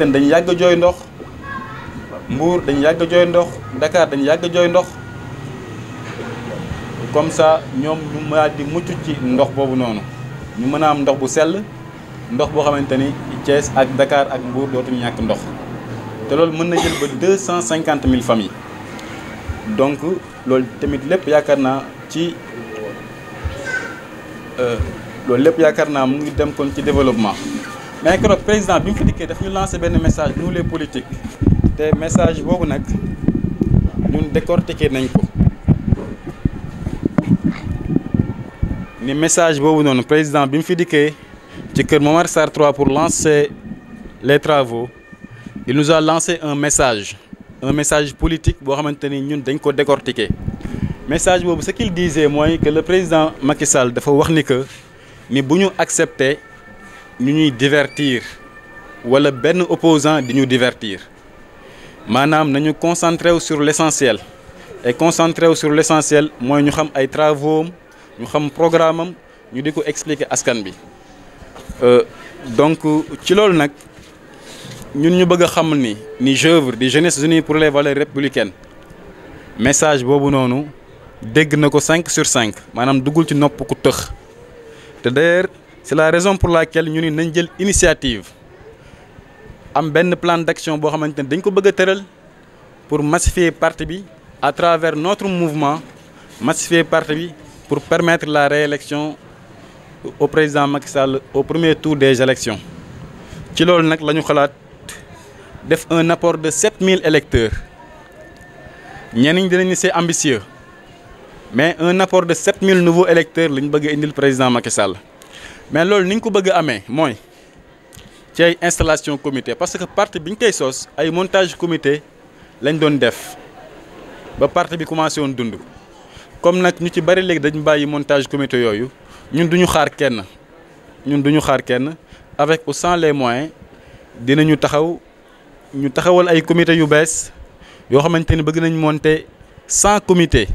te dañ yàgg jooy ndox Mbour dañ yàgg jooy ndox Dakar dañ yàgg jooy ndox comme ça ñoom ñu mën di mucc ci ndox boobu noonu ñu mën a am ndox bu sell ndox boo xamante ni Thiès ak Dakar ak Mbour dootuñu ñàkk ndox te loolu mën na jël ba 250 000 familles donc loolu tamit lépp yaakaar naa ci loolu lépp yaakaar naa mu ngi dem kon ci développement mais keroog président bi mu fi dikkee daf ñu lancé benn message nous les politiques te message boobu nag ñun décortiqué nañ ko ni message boobu noonu président bi mu fi dikkee ci kër Momar Sarr 3 pour lancer les travaux il nous a lancé un message politique boo xamante ni ñun dañ ko décortiquer message boobu ce qu'il disait mooy que le président Macky Sall dafa wax ni que ni bu ñu accepter ñu ñuy divertir wala benn opposant di ñu divertir maanaam nañu concentré wu sur l'essentiel et concentré wu sur l'essentiel mooy ñu xam ay travaux ñu xam programme am ñu di ko expliquer askan bi donc ci loolu nag ñun ñu bëgg a xam ni j'œuvre di Jeunesse unie pour les valeurs républicaines message boobu noonu dégg na ko 5 sur 5 maanaam duggul ci nopp ku tëx te d'ailleurs c'est la raison pour laquelle ñu ni nañ jël initiative am benn plan d'action boo xamante ne dañ ko bëgg a tëral pour massifier parti bi à travers notre mouvement massifier parti bi pour permettre la réélection au président Macky Sall au premier tour des élections ci loolu nag la ñu xalaat def un apport de 7000 électeurs ñenn ñi dinañ ni c'est ambitieux mais un apport de 7000 nouveaux électeurs la ñu bëgg a indil président Macky Sall mais loolu ni ñu ko bëgg a amee mooy ci ay installation comité parce que parti bi ñu koy sos ay montage comité lañ doon def ba parti bi commencé woon dund comme nag ñu ci bari léegi dañu bàyyi montage comité yooyu ñun duñu xaar kenn avec ou sans les moyens dinañu taxawal ay comité yu bees yoo xamante ni bëgg nañ monter 100 comités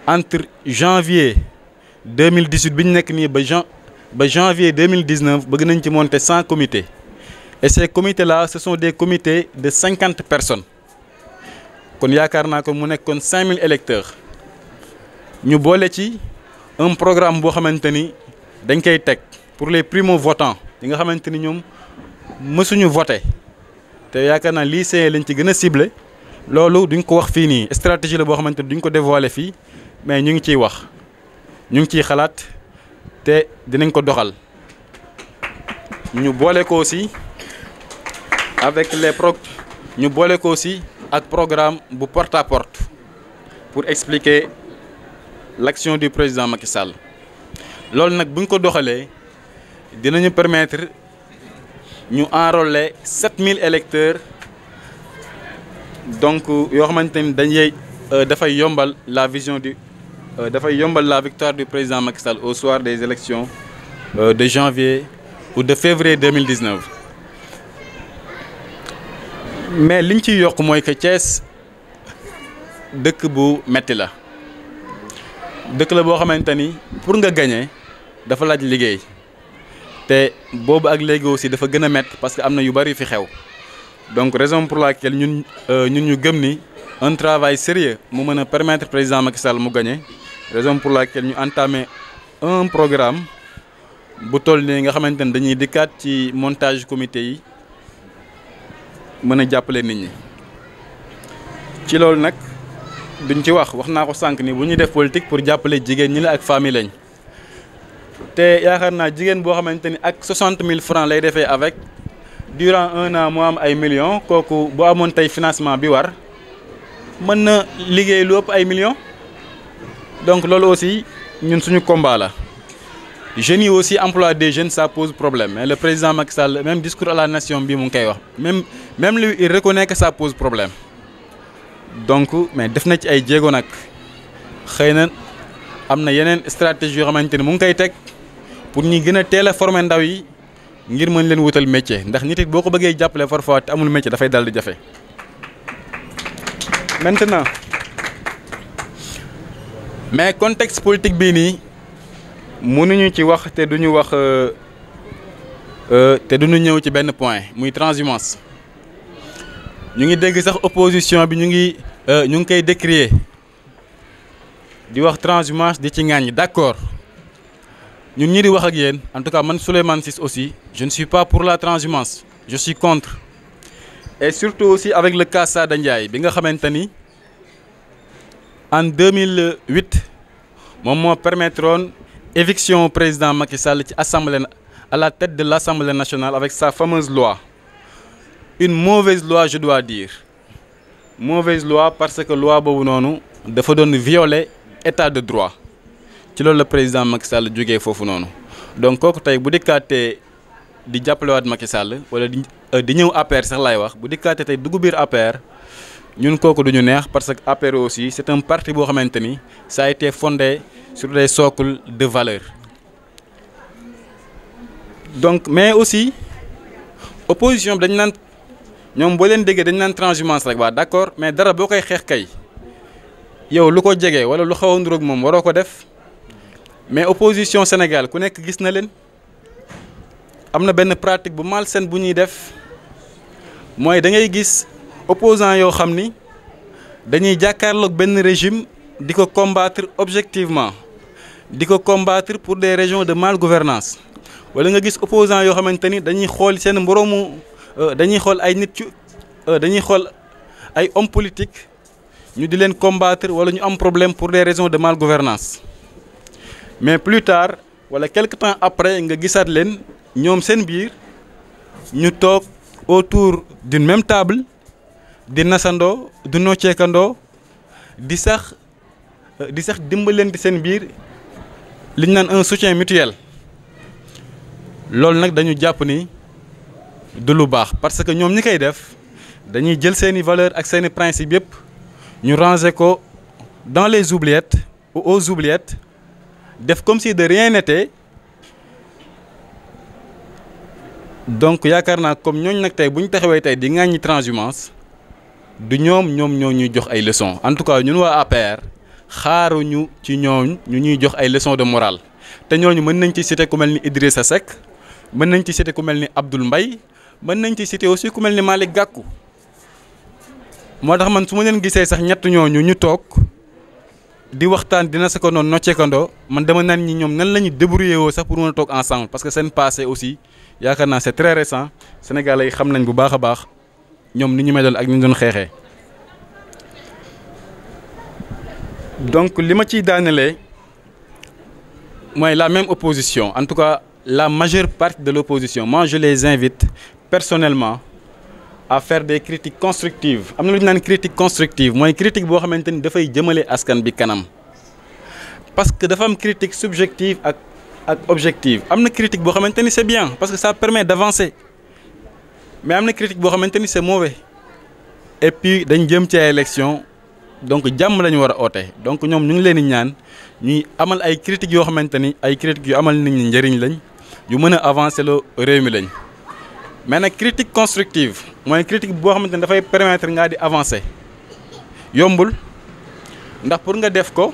entre janvier 2018 bi ñu nekk nii ba janvier 2019 bëgg nañ ci monter 100 comités et ces comités là ce sont des comités de 50 personnes kon yaakaar naa ko mu nekk kon 5000 électeurs ñu boole ci un programme boo xamante ni dañ koy teg pour les primo-votants yi nga xamante ni ñoom mësuñu voter te yaakaar naa lycéens lañ ci gën a ciblé loolu duñ ko wax fii nii stratégie la boo xamante ni duñ ko dévoiler fii mais ñu ngi ciy wax ñu ngi ciy xalaat te dinañ ko doxal ñu boole ko aussi avec ñu boole ko aussi ak programme bu porte à porte pour expliquer l'action du président Macky Sall loolu nag bu ñu ko doxalee dinañu permettre ñu enrôler 7000 électeurs donc yoo xamante ni dafay yombal la victoire du président Macky Sall au soir des élections de janvier ou de février 2019 mais liñ ciy yokk mooy que Thiès dëkk bu metti la dëkk la boo xamante ni pour nga gagner dafa laaj liggéey te boobu ak léegi aussi dafa gën a métti parce que am na yu bari fi xew donc raison pour laquelle ñun ñu gëm ni un travail sérieux mu mën a permettre président Macky Sall mu gagner raison pour laquelle ñu entamé un programme bu toll nii nga xamante ni dañuy dikkaat ci montage comité yi mën a jàppale nit ñi ci loolu nag duñ ci wax naa ko sànq ni bu ñuy def politique pour jàppale jigéen ñi la ak famille lañ te yaakaar naa jigéen boo xamante ni ak 60 000 francs lay defee avec durant 1 an mu am ay millions kooku bu amoon tey financement bi war mën na liggéey lu ëpp ay millions donc loolu aussi ñun suñu combat la jeunes yi aussi emploi des jeunes ça pose problème mais le président Macky Sall même discours à la nation bi mu ngi koy wax même lui il reconnaît que ça pose problème donc mais def na ci ay jéego nag xëy na am na yeneen stratégie yoo xamante ni mu ngi koy teg pour ñi gën a teel a former ndaw yi ngir mën leen wutal métier ndax nit it boo ko bëggee jàppale parfois te amul métier dafay dal di jafe. maintenant mais contexte politique bii nii mënuñu ci wax te duñu wax te duñu ñëw ci benn point muy transhumance ñu ngi dégg sax opposition bi ñu ngi koy décrier di wax transhumance di ci ŋàññ d'accord ñun ñi di wax ak yéen en tout cas man Souleymane Ciss aussi je ne suis pas pour la transhumance je suis contre et surtout aussi avec le cas Sada Ndiaye bi nga xamante ni en 2008 moom moo permettroon éviction président Macky Sall ci assemblée à la tête de l'Assemblée nationale avec sa fameuse loi une mauvaise loi je dois dire mauvaise loi parce que loi boobu noonu dafa doon violer état de droit ci loolu la président Macky Sall jógee foofu noonu donc kooku tey bu dikkaatee di jàppalewaat Macky Sall wala di ñëw APR sax laay wax bu dikkaatee tey dugg biir APR ñun kooku duñu neex parce que APR aussi c'est un parti boo xamante ni ça a été fondé sur des socles de valeurs donc mais aussi opposition bi dañ naan ñoom boo leen déggee dañ naan transhumance rek waa d'accord mais dara boo koy xeex kay yow lu ko jege wala lu xaw a nduróog moom waroo ko def mais opposition Sénégal ku nekk gis na leen am na benn pratique bu malsaine bu ñuy def mooy da ngay gis opposant yoo xam ni dañuy jàkkaarloog benn régime di ko combattre objectivement di ko combattre pour des raisons de malgouvernance wala nga gis opposant yoo xamante ni dañuy xool seen moroomu dañuy xool ay nit dañuy xool ay hommes politiques ñu di leen combattre wala ñu am problème pour des raisons de malgouvernance mais plus tard wala quelque temps après nga gisaat leen ñoom seen biir ñu toog autour d'une même table di nasandoo di nocceekandoo di sax dimbalante seen biir li ñu naan un soutien mutuel loolu nag dañu jàpp ni du lu baax parce que ñoom ñi koy def dañuy jël seeni valeurs ak seeni principes yëpp ñu ranger ko dans les oubliettes ou aux oubliettes def comme si de rien n'était donc yaakaar naa comme ñooñ nag tey bu ñu taxawee tey di ŋàññi transhumance du ñoom ñoo ñuy jox ay leçons en tout cas ñun waa APR xaaruñu ci ñooñ ñu ñuy jox ay leçons de morale te ñooñu mën nañ ci citer ku mel ni Idrissa Seck mën nañ ci citer ku mel ni Abdoul Mbaye mën nañ ci citer aussi ku mel ni Malick Gakou moo tax man su ma leen gisee sax ñett ñooñu ñu toog di waxtaan dina sa ko noonu nocceekandoo man dama naan ñi ñoom nan la ñu débrouiller woo sax pour mën a toog ensemble parce que seen passé aussi yaakaar naa c'est très récent Sénégalais yi xam nañ bu baax a baax ñoom ni ñu meloon ak ni ñu doon xeexee. donc li ma ciy daanelee mooy la même opposition en tout cas la majeure partie de l'opposition moi je les invite personnellement à faire des critiques constructives am na lu ñu naan critique constructive mooy critique boo xamante ni dafay jëmale askan bi kanam parce que dafa am critique subjective ak objective am na critique boo xamante ni c'est bien parce que ça permet d'avancer mais am na critique boo xamante ni c'est mauvais et puis dañ jëm ci ay élection donc jàmm la ñu war a oote donc ñoom ñu ngi leen di ñaan ñuy amal ay critiques yoo xamante ni ay critiques yu amal nit ñi njëriñ lañ yu mën a avancer loo réew mi lañ mais nag critique constructive mooy critique boo xamante ni dafay permettre ngaa di avancer yombul ndax pour nga def ko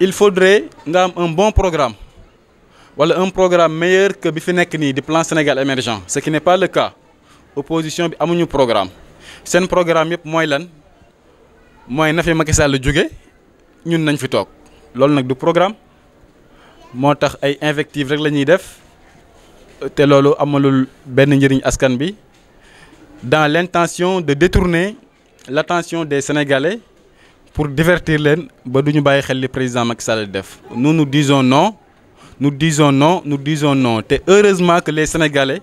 il faudrait nga am un bon programme wala un programme meilleur que bi fi nekk nii di plan Sénégal émergent ce qui n'est pas le cas opposition bi amuñu programme seen programme yëpp mooy lan mooy na fi Macky Sall jóge ñun nañ fi toog loolu nag du programme moo tax ay invectives rek la ñuy def te loolu amalul benn njëriñ askan bi dans l'intention de détourner l'attention des Sénégalais pour divertir leen ba du ñu bàyyi xel li président Macky Sall def nous disons non nous disons non nous disons non te heureusement que les Sénégalais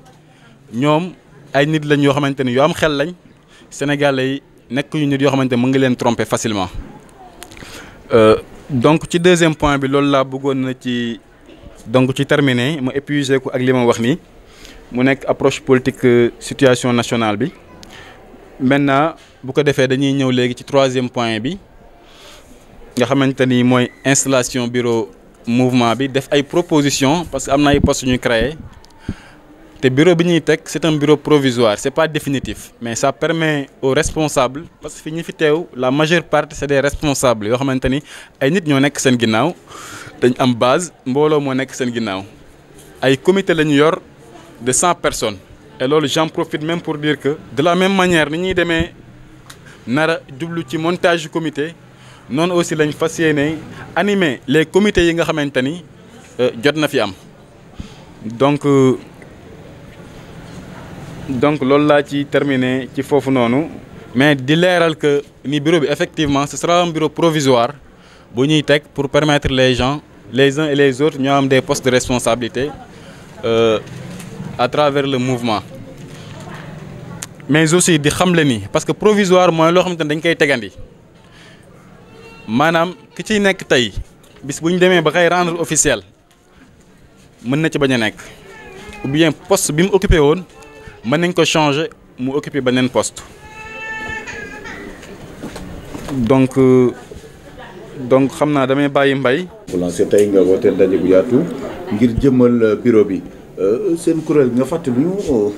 ñoom ay nit lañ yoo xamante ni yoo am xel lañ Sénégalais yi nekk ñu nit yoo xamante mu ngi leen tromper facilement donc ci deuxième point bi loolu laa bëggoon na ci donc ci terminer ma épuisé ko ak li ma wax nii mu nekk approche politique situation nationale bi maintenant bu ko defee dañuy ñëw léegi ci troisième point bi nga xamante ni mooy installation bureau mouvement bi def ay propositions parce que am na ay postes ñu créé te bureau bi ñuy teg c'est un bureau provisoire c'est pas définitif mais ça permet aux responsables parce que fi ñi fi teew la majeure partie c'est des responsables yoo xamante ni ay nit ñoo nekk seen ginnaaw dañ am base mbooloo moo nekk seen ginnaaw ay comité la ñu yor de 100 personnes et loolu j'en profite même pour dire que de la même manière ni ñuy demee nara jublu ci montage du comité noonu aussi lañ fas yéene animer les comités yi nga xamante ni jot na fi am donc loolu laa ci terminer ci foofu noonu mais di leeral que ni bureau bi effectivement ce sera un bureau provisoire bu ñuy teg pour permettre les gens les uns et les autres ñoo am des postes de responsabilité à travers le mouvement mais aussi di xamle ni parce que provisoire mooy loo xamante ne dañ koy tegandi maanaam ki ciy nekk tey bis bu ñu demee ba koy rendre officiel mën na ci bañ a nekk ou bien poste bi mu occupé woon mën nañ ko changer mu occupé beneen poste donc xam naa damay bàyyi mbay. bu lancé tey nga woote ndaje bu yaatu ngir jëmmal bureau bi seen kuréel nga fàttali ñu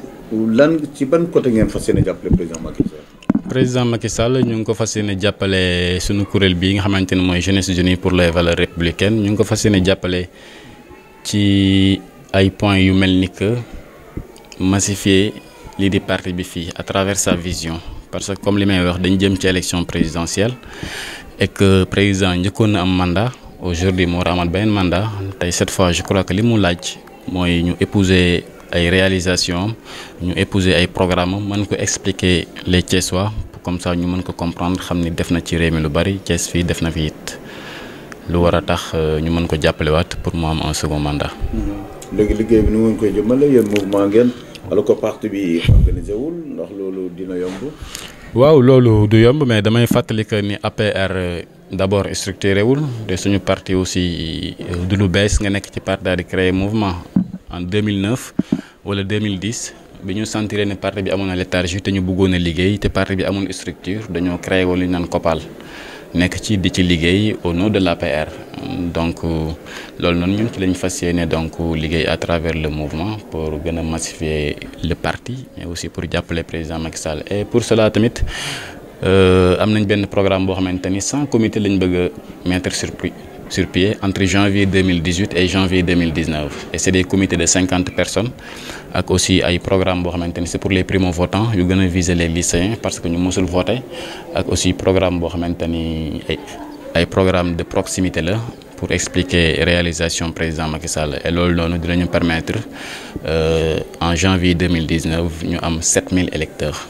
lan ci ban côté ngeen fas yéene jàppale président Macky Sall. président Macky Sall ñu ngi ko fas yéene jàppale sunu kuréel bi nga xamante ne mooy Jeunesse unie pour les valeurs républicaines ñu ngi ko fas yéene jàppale ci ay points yu mel ni que massifier lii di parti bi fii à travers sa vision parce que comme li may wax dañ jëm ci élection présidentielle et que président njëkkoon na am mandat aujourd'hui moo war a amaat beneen mandat tey cette fois je crois que li mu laaj mooy ñu épouser ay réalisations ñu épouser ay programmes mën ko expliquer les Thiessois comme ça ñu mën ko comprendre xam ni def na ci réew mi lu bari Thiès fii def na fi it lu war a tax ñu mën ko jàppalewaat pour mu am un second mandat. léegi liggéey bi nu ngeen koy jëmale yéen mouvement ngeen alors que parti bi organisé wul ndax loolu dina yomb. waaw loolu du yomb mais damay fàttali que ni APR d'abord structuré wul te suñu parti aussi du lu bees nga nekk ci parti daal di créer mouvement en 2009 wala 2010 bi ñu sentiree ne parti bi amoon na léthargie te ñu bëggoon a liggéey te parti bi amoon structure dañoo créé woon lu ñu naan COPAL nekk ci di ci liggéey au nom de l'APR donc loolu noonu ñun ci lañ fas yéene donc liggéey à travers le mouvement pour gën a massifier le parti mais aussi pour jàppale président Macky Sall et pour cela tamit am nañ benn programme boo xamante ni 100 comités lañ bëgg a mettre sur pied entre janvier 2018 et janvier 2019 et c'est des comités de 50 personnes ak aussi ay programme boo xamante ni c'est pour les primo-votants yu gën a viser les lycéens parce que ñu mësul voter ak aussi programme boo xamante ni ay programme de proximité la pour expliquer réalisation président Macky Sall et loolu noonu dinañu permettre en janvier 2019 ñu am 7000 électeurs.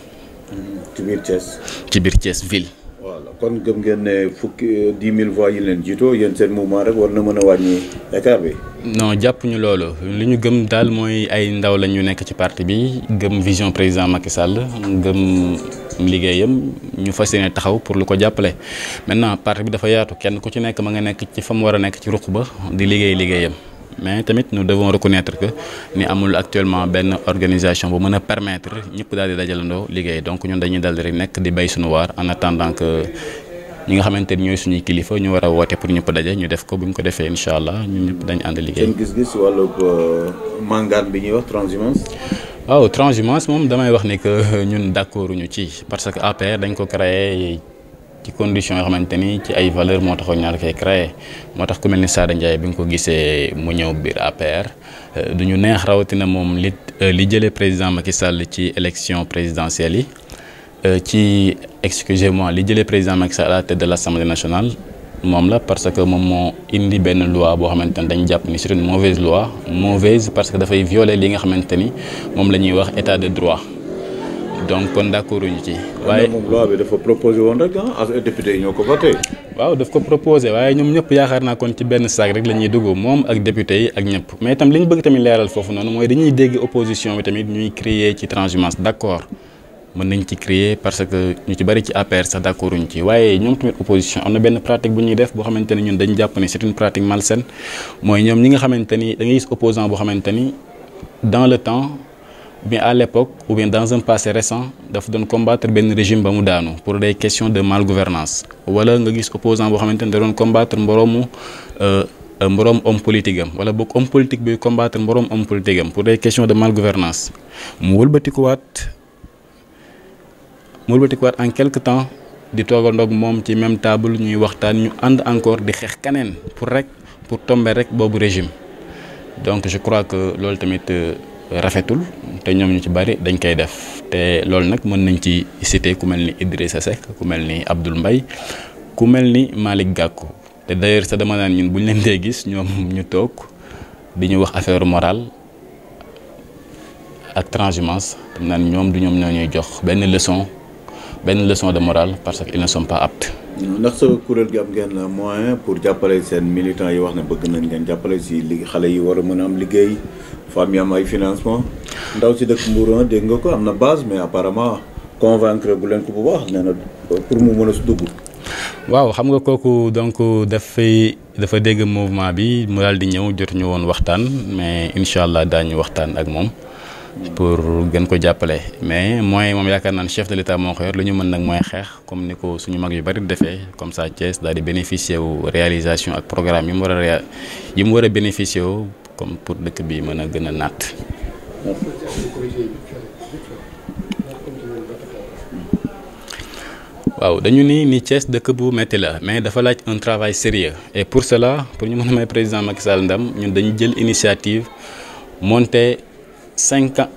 ci biir Thiès. ci biir Thiès ville. voilà kon gëm ngeen ne fukki 10 000 voix yi leen jiitoo yéen seen mouvement rek war na mën a wàññi écart bi. non jàpp ñu loolu li ñu gëm daal mooy ay ndaw la ñu nekk ci parti bi gëm vision président Macky Sall gëm liggéeyam ñu fas yéene taxaw pour lu ko jàppale. maintenant parti bi dafa yaatu kenn ku ci nekk ma nga nekk ci fa mu war a nekk ci ruq ba di liggéeyam. mais tamit nous devons reconnaître que ni amul actuellement benn organisation bu mën a permettre ñëpp daal di dajalandoo liggéey donc ñun dañuy dal di rek nekk di bay suñu waar en attendant que ñi nga xamante ni ñooy suñuy kilifa ñu war a woote pour ñëpp daje ñu def ko bu ñu ko defee incha allah ñun ñëpp dañ ànd liggéey. seen gis-gis wàllu màngaan bi ñuy wax transhumance. waaw transhumance moom damay wax ni que ñun d'accorduñu ci parce que APR dañ ko créé ci conditions yoo xamante ni ci ay valeurs moo taxoon ñaar koy créé moo tax ku mel ni Sada Ndiaye bi nga ko gisee mu ñëw biir APR du ñu neex rawatina moom li jëlee président Macky Sall ci élection présidentielle yi ci excusez-moi li jëlee président Macky Sall à la tête de l'Assemblée nationale moom la parce que moom moo indi benn loi boo xamante ni dañ jàpp ni c'est une mauvaise loi mauvaise parce que dafay violer li nga xamante ni moom la ñuy wax état de droit. donc kon d'accord ñu ci. waaye moom loi bi dafa proposé woon rek député yi ñoo ko voté. waaw daf ko proposé waaye ñoom ñëpp yaakaar naa kon ci benn sac rek la ñuy dugg moom ak député yi ak ñëpp mais itam li ñu bëgg tamit leeral foofu noonu mooy dañuy dégg opposition bi tamit ñuy crier ci transhumance d'accord mën nañ ci crier parce que ñu ci bari ci APR sax d'accord ñu ci waaye ñoom tamit opposition am na benn pratique bu ñuy def boo xamante ni ñun dañu jàpp ni c'est une pratique malsaine mooy ñoom ñi nga xamante ni da ngay gis opposant boo xamante ni dans le temps. bien à l'époque ou bien dans un passé récent dafa doon combattre benn régime ba mu daanu pour des questions de malgouvernance wala nga gis opposant boo xamante ne da doon combattre mboroomu homme politique am wala boog homme politique bi combattre mboroom homme politique am pour des questions de malgouvernance mu wëlbatikuwaat en quelque temps di toogandoog moom ci même table ñuy waxtaan ñu ànd encore di xeex keneen pour tomber rek boobu régime donc je crois que loolu tamit rafetul te ñoom ñu ci bari dañ koy def te loolu nag mën nañ ci citer ku mel ni Idrissa Seck ku mel ni Abdoul Mbaye ku mel ni Malick Gakou te d'ailleurs sa dama naan ñun bu ñu leen dee gis ñoom ñu toog di ñu wax affaire morale ak transhumance tam naan ñoom du ñoom ñoo ñuy jox benn leçon de morale parce qu'ils ne sont pas aptes. ndax sa kuréel gi am ngeen moyen pour jàppale seen militants yi wax ne bëgg nañ leen jàppale si li xale yi war a mën a am liggéey femmes yi am ay financement ndaw si dëkk Mbour dégg nga ko am na base mais apparemment convaincre bu leen ko bu baax nee na pour mu mën a dugg. waaw xam nga kooku donc dafa dégg mouvement bi mu daal di ñëw jotuñu woon waxtaan mais incha allah daañu waxtaan ak moom pour gën ko jàppale mais mooy moom yaakaar naa ne chef de l'état moo ko yor lu ñu mën nag mooy xeex comme ni ko suñu mag yu bari defee comme ça Thiès daal di bénéficier wu réalisation ak programme yi mu war a bénéficier wu comme pour dëkk bi mën a gën a naat. waaw dañu ni Thiès dëkk bu metti la mais dafa laaj un travail sérieux et pour cela pour ñu mën a may président Macky Sall ndam ñun dañu jël initiative monter 5 ans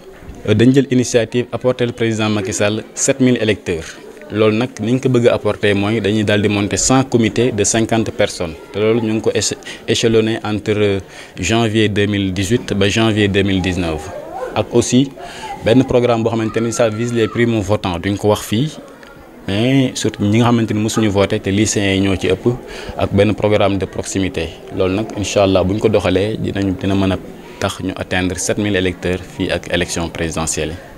dañu jël initiative apporter le président Macky Sall 7000 électeurs loolu nag ni ñu ko bëgg a apporter mooy dañuy daal di monter 100 comités de 50 personnes te loolu ñu ngi ko échelonné entre janvier 2018 ba janvier 2019 ak aussi benn programme boo xamante ni ça vise les primo-votants duñ ko wax fii. mais surtout ñi nga xamante ni mosuñu voté te lycéens yi ñoo ci ëpp ak benn programme de proximité loolu nag incha allah bu ñu ko doxalee dina mën a tax ñu atteindre 7000 électeurs fii ak élection présidentielle yi.